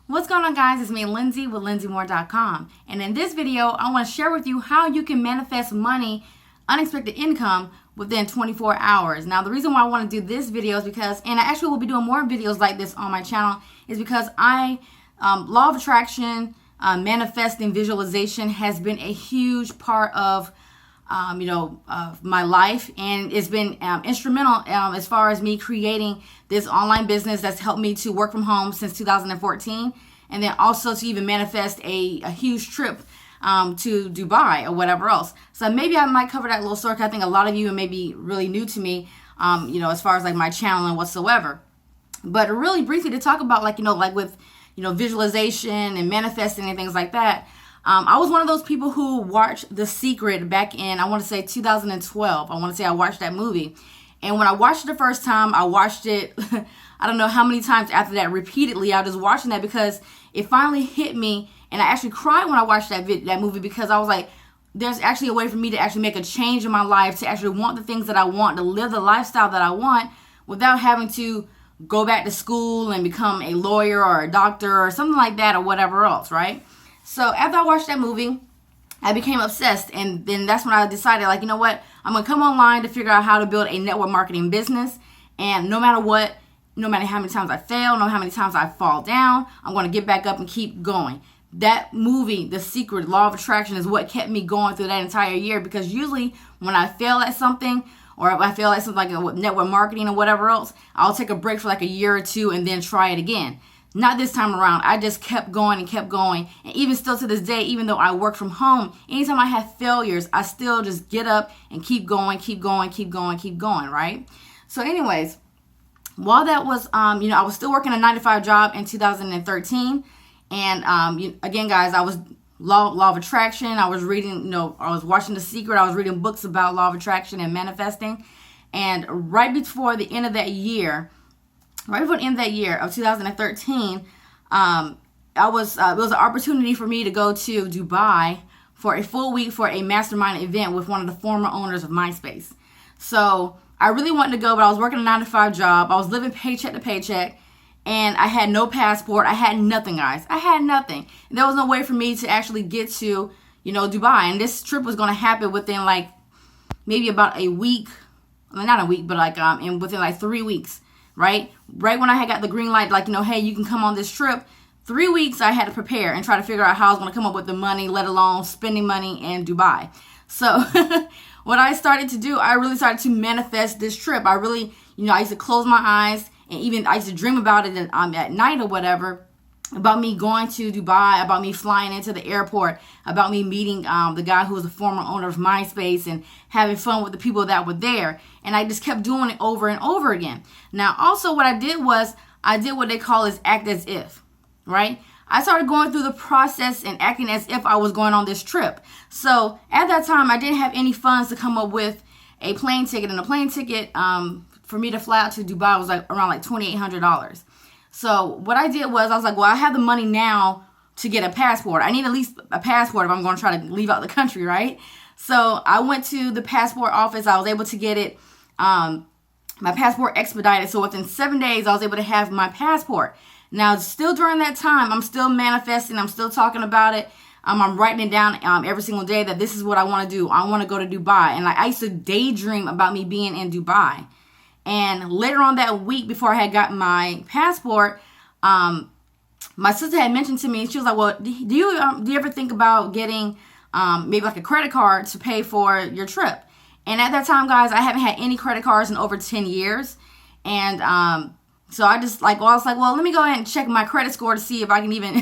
What's going on, guys? It's me, Lindsay, with LindsayMoore.com. And in this video, I want to share with you how you can manifest money, unexpected income, within 24 hours. Now, the reason why I want to do this video is because, and I actually will be doing more videos like this on my channel, is because law of attraction, manifesting, visualization has been a huge part of my life, and it's been instrumental as far as me creating this online business that's helped me to work from home since 2014, and then also to even manifest a huge trip to Dubai or whatever else. So maybe I might cover that little story. I think a lot of you may be really new to me, as far as like my channel and whatsoever. But really briefly to talk about with visualization and manifesting and things like that. I was one of those people who watched The Secret back in, I want to say 2012. I watched that movie. And when I watched it the first time, I watched it, I don't know how many times after that, repeatedly. I was just watching that because it finally hit me. And I actually cried when I watched that movie, because I was like, there's actually a way for me to actually make a change in my life, to actually want the things that I want, to live the lifestyle that I want without having to go back to school and become a lawyer or a doctor or something like that or whatever else, right? So after I watched that movie, I became obsessed, and then that's when I decided, like, you know what, I'm going to come online to figure out how to build a network marketing business, and no matter what, no matter how many times I fail, no matter how many times I fall down, I'm going to get back up and keep going. That movie, The Secret, Law of Attraction, is what kept me going through that entire year, because usually when I fail at something, or if I fail at something like network marketing or whatever else, I'll take a break for like a year or two and then try it again. Not this time around. I just kept going and kept going. And even still to this day, even though I work from home, anytime I have failures, I still just get up and keep going, right? So anyways, while that was, I was still working a 9-to-5 job in 2013. And again, guys, I was law of attraction. I was reading, I was watching The Secret. I was reading books about law of attraction and manifesting. And right before the end of that year, of 2013, it was an opportunity for me to go to Dubai for a full week for a mastermind event with one of the former owners of MySpace. So I really wanted to go, but I was working a 9-to-5 job. I was living paycheck to paycheck, and I had no passport. I had nothing, guys. I had nothing. And there was no way for me to actually get to, Dubai. And this trip was going to happen within maybe about a week. Well, not a week, but within 3 weeks. Right when I had got the green light, hey, you can come on this trip, 3 weeks I had to prepare and try to figure out how I was going to come up with the money, let alone spending money in Dubai. So what I started to do, I really started to manifest this trip. I really, I used to close my eyes, and even I used to dream about it at night or whatever, about me going to Dubai, about me flying into the airport, about me meeting the guy who was the former owner of MySpace and having fun with the people that were there. And I just kept doing it over and over again. Now, also what I did was, I did what they call is act as if, right? I started going through the process and acting as if I was going on this trip. So at that time, I didn't have any funds to come up with a plane ticket. And a plane ticket for me to fly out to Dubai was around $2,800. So what I did was, I was like, well, I have the money now to get a passport. I need at least a passport if I'm going to try to leave out the country, right? So I went to the passport office. I was able to get it, my passport expedited. So within 7 days, I was able to have my passport. Now, still during that time, I'm still manifesting. I'm still talking about it. I'm writing it down every single day that this is what I want to do. I want to go to Dubai. And I used to daydream about me being in Dubai. And later on that week, before I had gotten my passport, my sister had mentioned to me, she was like, well, do you ever think about getting maybe a credit card to pay for your trip? And at that time, guys, I haven't had any credit cards in over 10 years. And so I was like, well, let me go ahead and check my credit score to see if I can even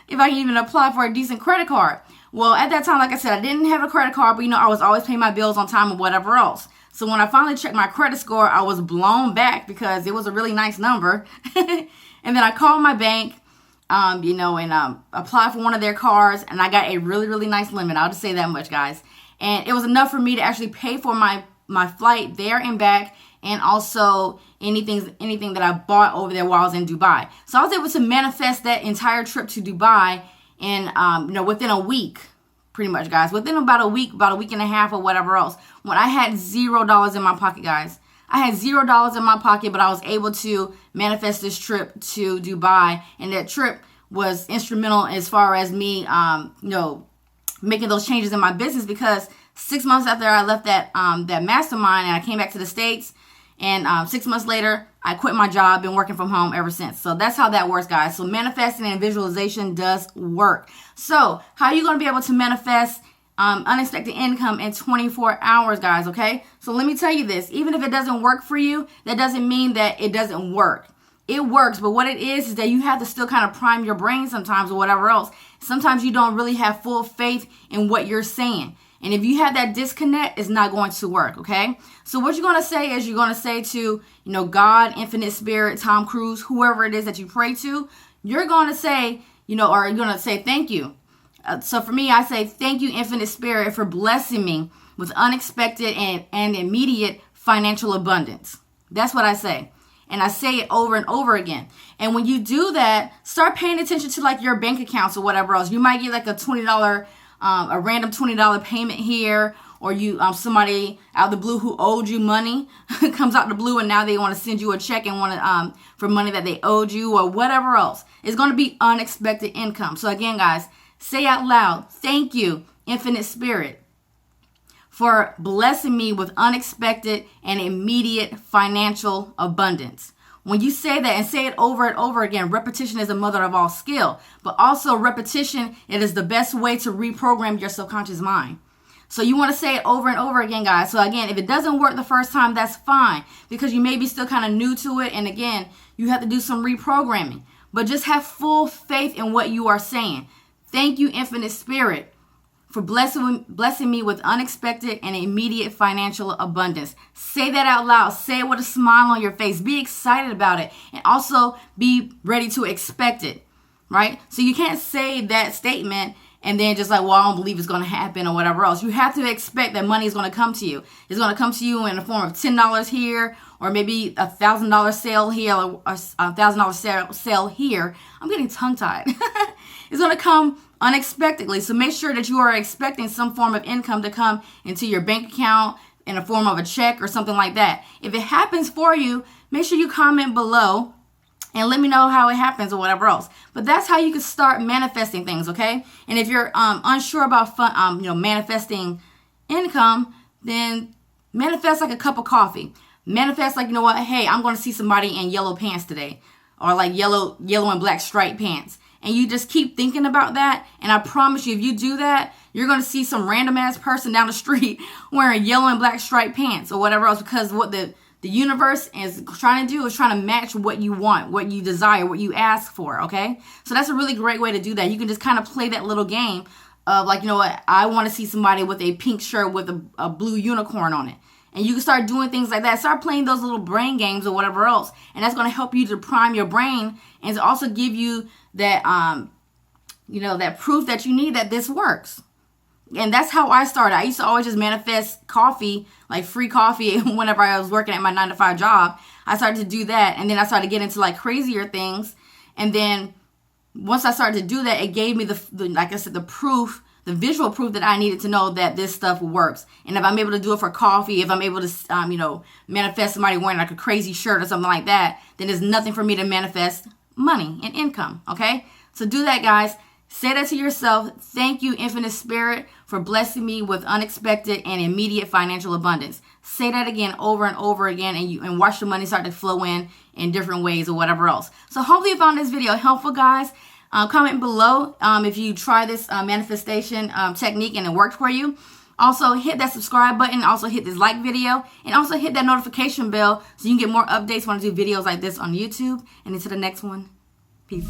if I can even apply for a decent credit card. Well, at that time, like I said, I didn't have a credit card, but I was always paying my bills on time or whatever else. So when I finally checked my credit score, I was blown back because it was a really nice number. And then I called my bank, and applied for one of their cards, and I got a really, really nice limit. I'll just say that much, guys. And it was enough for me to actually pay for my flight there and back, and also anything that I bought over there while I was in Dubai. So I was able to manifest that entire trip to Dubai in, within a week. Pretty much, guys. Within about a week and a half or whatever else. When I had $0 in my pocket, guys. I had $0 in my pocket, but I was able to manifest this trip to Dubai. And that trip was instrumental as far as me, making those changes in my business, because 6 months after I left that mastermind and I came back to the States, and 6 months later, I quit my job, been working from home ever since. So that's how that works, guys. So manifesting and visualization does work. So how are you going to be able to manifest unexpected income in 24 hours, guys? Okay. So let me tell you this, even if it doesn't work for you, that doesn't mean that it doesn't work. It works, but what it is that you have to still kind of prime your brain sometimes or whatever else. Sometimes you don't really have full faith in what you're saying. And if you have that disconnect, it's not going to work, okay? So what you're going to say is you're going to say to, God, Infinite Spirit, Tom Cruise, whoever it is that you pray to, you're going to say, or you're going to say thank you. So for me, I say thank you, Infinite Spirit, for blessing me with unexpected and immediate financial abundance. That's what I say. And I say it over and over again. And when you do that, start paying attention to like your bank accounts or whatever else. You might get like a $20, a random $20 payment here, or you somebody out of the blue who owed you money comes out the blue, and now they want to send you a check and want for money that they owed you or whatever else. It's going to be unexpected income. So again, guys, say out loud, thank you, Infinite Spirit, for blessing me with unexpected and immediate financial abundance. When you say that and say it over and over again, repetition is the mother of all skill, but also repetition, it is the best way to reprogram your subconscious mind. So you want to say it over and over again, guys. So again, if it doesn't work the first time, that's fine, because you may be still kind of new to it. And again, you have to do some reprogramming, but just have full faith in what you are saying. Thank you, Infinite Spirit, for blessing me with unexpected and immediate financial abundance. Say that out loud. Say it with a smile on your face. Be excited about it, and also be ready to expect it, right? So you can't say that statement and then just like, well, I don't believe it's going to happen or whatever else. You have to expect that money is going to come to you. It's going to come to you in the form of $10 here, or maybe $1,000 sale here, or $1,000 sale here. I'm getting tongue-tied. It's going to come unexpectedly. So make sure that you are expecting some form of income to come into your bank account in the form of a check or something like that. If it happens for you, make sure you comment below and let me know how it happens or whatever else. But that's how you can start manifesting things, okay? And if you're unsure about manifesting income, then manifest like a cup of coffee. Manifest like, hey, I'm going to see somebody in yellow pants today, or like yellow and black striped pants. And you just keep thinking about that. And I promise you, if you do that, you're going to see some random ass person down the street wearing yellow and black striped pants or whatever else, because what the universe is trying to do is trying to match what you want, what you desire, what you ask for, okay? So that's a really great way to do that. You can just kind of play that little game of like, I want to see somebody with a pink shirt with a blue unicorn on it. And you can start doing things like that. Start playing those little brain games or whatever else. And that's going to help you to prime your brain, and to also give you that, that proof that you need that this works. And that's how I started. I used to always just manifest coffee, like free coffee, whenever I was working at my 9-to-5 job. I started to do that. And then I started to get into like crazier things. And then once I started to do that, it gave me like I said, the proof, the visual proof that I needed to know that this stuff works. And if I'm able to do it for coffee, if I'm able to, manifest somebody wearing like a crazy shirt or something like that, then there's nothing for me to manifest money and income. Okay. So do that, guys. Say that to yourself. Thank you, Infinite Spirit, for blessing me with unexpected and immediate financial abundance. Say that again over and over again, and watch the money start to flow in different ways or whatever else. So hopefully you found this video helpful, guys. Comment below if you try this manifestation technique and it worked for you. Also, hit that subscribe button. Also, hit this like video. And also, hit that notification bell so you can get more updates when I do videos like this on YouTube. And until the next one, peace.